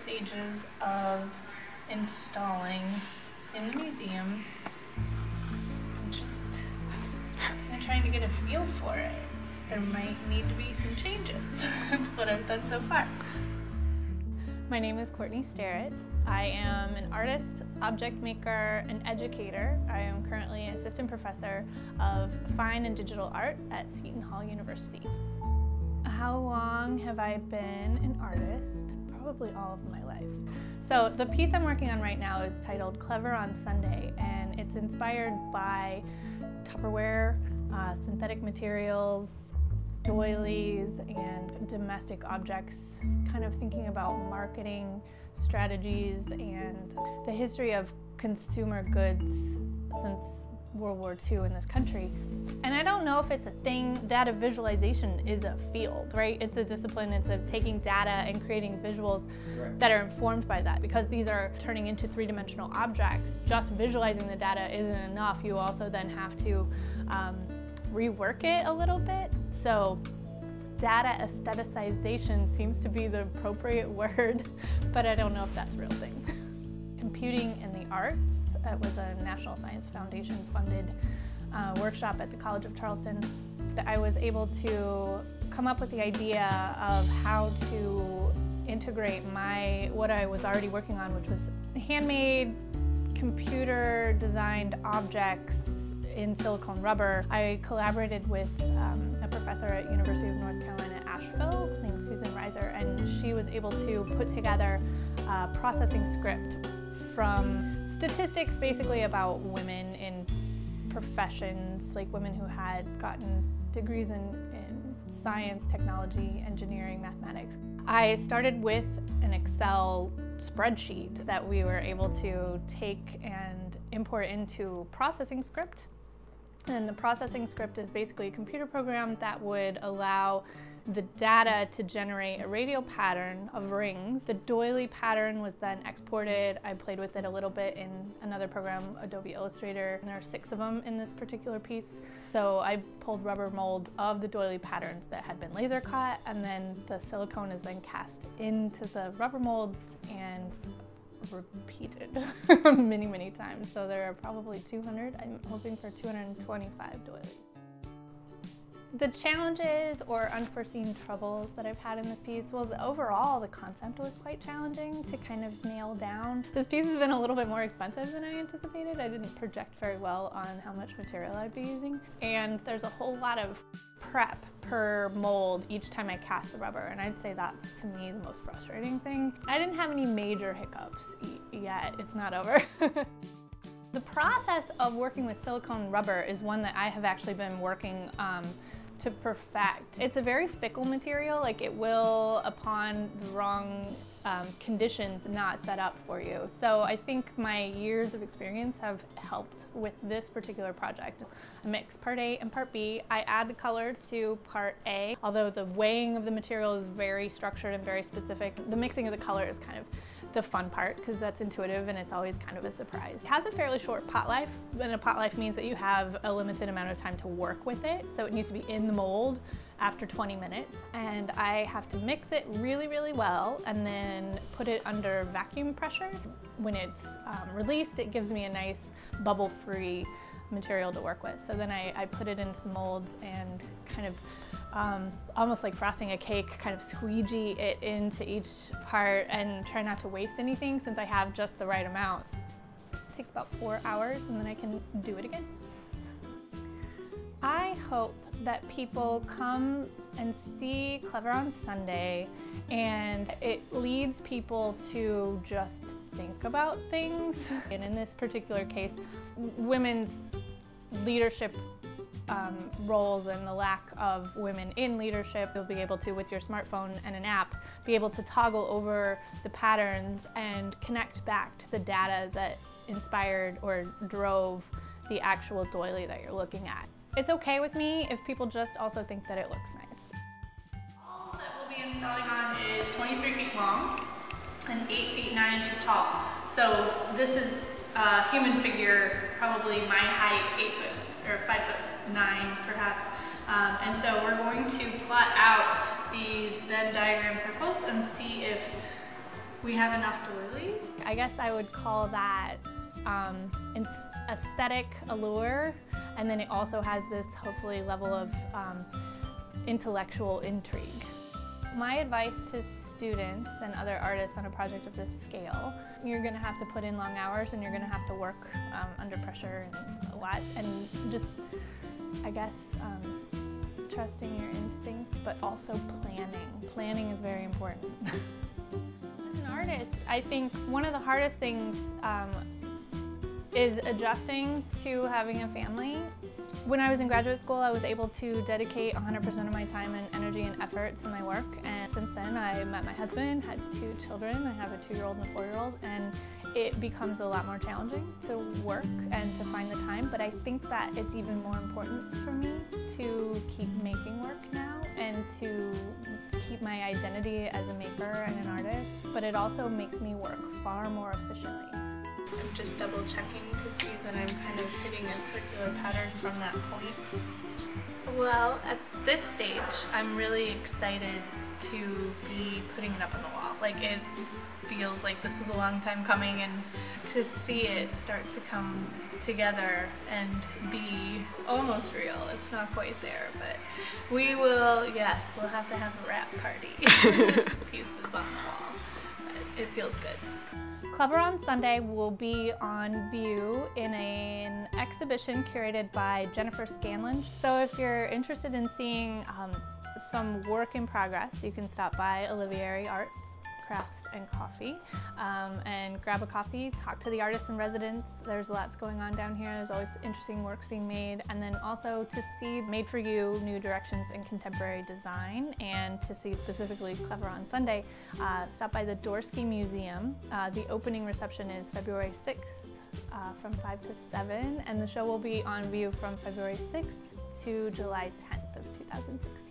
stages of installing in the museum. I'm just kind of trying to get a feel for it. There might need to be some changes to what I've done so far. My name is Courtney Starrett. I am an artist, object maker, and educator. I am currently an assistant professor of fine and digital art at Seton Hall University. How long have I been an artist? Probably all of my life. So the piece I'm working on right now is titled Clever on Sunday, and it's inspired by Tupperware, synthetic materials, doilies, and domestic objects, kind of thinking about marketing strategies and the history of consumer goods since World War II in this country. And I don't know if it's a thing. Data visualization is a field, right? It's a discipline. It's of taking data and creating visuals that are informed by that. Because these are turning into three-dimensional objects, just visualizing the data isn't enough. You also then have to rework it a little bit. So data aestheticization seems to be the appropriate word, but I don't know if that's a real thing. Computing in the arts. It was a National Science Foundation funded workshop at the College of Charleston. I was able to come up with the idea of how to integrate what I was already working on, which was handmade, computer designed objects in silicone rubber. I collaborated with a professor at University of North Carolina, Asheville, named Susan Reiser, and she was able to put together a processing script from statistics basically about women in professions, like women who had gotten degrees in science, technology, engineering, mathematics. I started with an Excel spreadsheet that we were able to take and import into processing script. And the processing script is basically a computer program that would allow the data to generate a radial pattern of rings. The doily pattern was then exported. I played with it a little bit in another program, Adobe Illustrator. And there are 6 of them in this particular piece. So I pulled rubber molds of the doily patterns that had been laser cut, and then the silicone is then cast into the rubber molds and repeated many, many times. So there are probably 200. I'm hoping for 225 doilies. The challenges or unforeseen troubles that I've had in this piece, well, overall the concept was quite challenging to kind of nail down. This piece has been a little bit more expensive than I anticipated. I didn't project very well on how much material I'd be using. And there's a whole lot of prep per mold each time I cast the rubber, and I'd say that's, to me, the most frustrating thing. I didn't have any major hiccups yet. It's not over. The process of working with silicone rubber is one that I have actually been working to perfect. It's a very fickle material, like it will, upon the wrong conditions, not set up for you. So I think my years of experience have helped with this particular project. I mix part A and part B. I add the color to part A, although the weighing of the material is very structured and very specific. The mixing of the color is kind of the fun part, because that's intuitive and it's always kind of a surprise. It has a fairly short pot life, and a pot life means that you have a limited amount of time to work with it. So it needs to be in the mold after 20 minutes. And I have to mix it really, really well and then put it under vacuum pressure. When it's released, it gives me a nice bubble-free material to work with. So then I put it into the molds and kind of almost like frosting a cake, kind of squeegee it into each part and try not to waste anything since I have just the right amount. It takes about 4 hours and then I can do it again. I hope that people come and see Clever on Sunday and it leads people to just think about things. And in this particular case, women's leadership roles and the lack of women in leadership. You'll be able to, with your smartphone and an app, be able to toggle over the patterns and connect back to the data that inspired or drove the actual doily that you're looking at. It's okay with me if people just also think that it looks nice. All that we'll be installing on is 23 feet long and 8 feet 9 inches tall. So this is a human figure, probably my height, 8 foot or 5'9" perhaps. And so we're going to plot out these Venn diagram circles and see if We have enough doilies. I guess I would call that aesthetic allure, and then it also has this hopefully level of intellectual intrigue. My advice to students and other artists on a project of this scale, you're going to have to put in long hours and you're going to have to work under pressure and a lot, and just, I guess, trusting your instincts, but also planning. Planning is very important. As an artist, I think one of the hardest things is adjusting to having a family. When I was in graduate school, I was able to dedicate 100% of my time and energy and effort to my work, and since then I met my husband, had 2 children. I have a 2-year-old and a 4-year-old, and it becomes a lot more challenging to work and to find the time, but I think that it's even more important for me to keep making work now and to keep my identity as a maker and an artist, but it also makes me work far more efficiently. I'm just double checking to see that I'm kind of hitting a circular pattern from that point. Well, at this stage, I'm really excited to be putting it up on the wall. Like, it feels like this was a long time coming, and to see it start to come together and be almost real. It's not quite there, but we will, yes, we'll have to have a wrap party. This piece is on the wall, but it feels good. Clever on Sunday will be on view in an exhibition curated by Jennifer Scanlon. So if you're interested in seeing some work in progress, you can stop by Olivieri Arts, Crafts and Coffee and grab a coffee, talk to the artists in residence. There's lots going on down here. There's always interesting works being made, and then also to see Made for You, new directions in contemporary design, and to see specifically Clever on Sunday, stop by the Dorsky Museum. The opening reception is February 6th from 5 to 7, and the show will be on view from February 6th to July 10th of 2016.